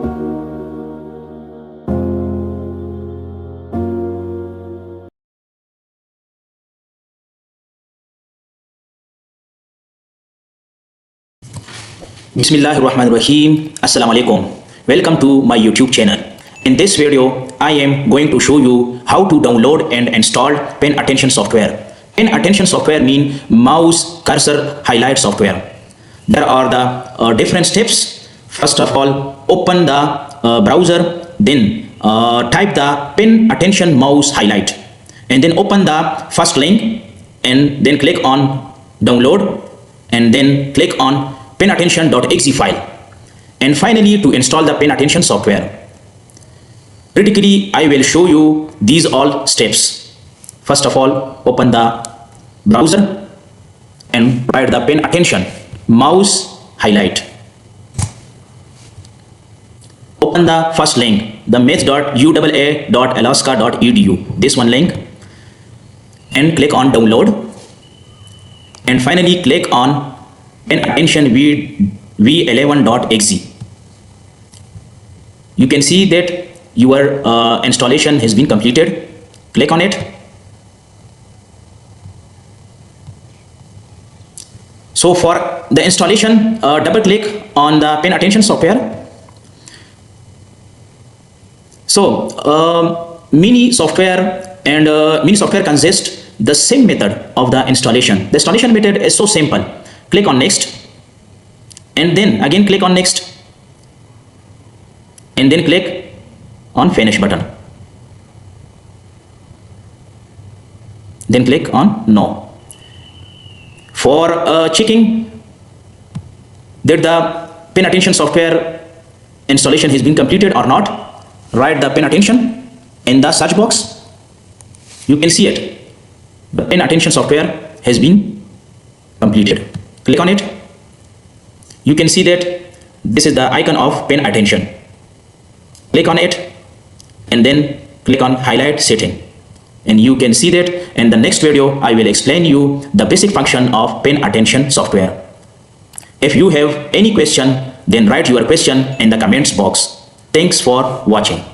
Bismillahirrahmanirrahim. Assalamualaikum. Welcome to my YouTube channel. In this video, I am going to show you how to download and install PenAttention software. PenAttention software means mouse cursor highlight software. There are the different steps. First of all, open the browser, then type the PenAttention mouse highlight, and then open the first link, and then click on download, and then click on PenAttention.exe file, and finally to install the PenAttention software. Critically, I will show you these all steps. First of all, open the browser and write the PenAttention mouse highlight. Open the first link, the math.uaa.alaska.edu, this one link, and click on download, and finally click on PenAttention v11.exe. You can see that your installation has been completed. Click on it. So for the installation, double click on the PenAttention software. So mini software and mini software consists the same method of the installation. The installation method is so simple. Click on next, and then again click on next, and then click on finish button, then click on no. For checking that the PenAttention software installation has been completed or not, write the PenAttention in the search box. You can see it. The PenAttention software has been completed. Click on it. You can see that this is the icon of PenAttention. Click on it, and then click on highlight setting, and you can see that in the next video I will explain you the basic function of PenAttention software. If you have any question, then write your question in the comments box. Thanks for watching.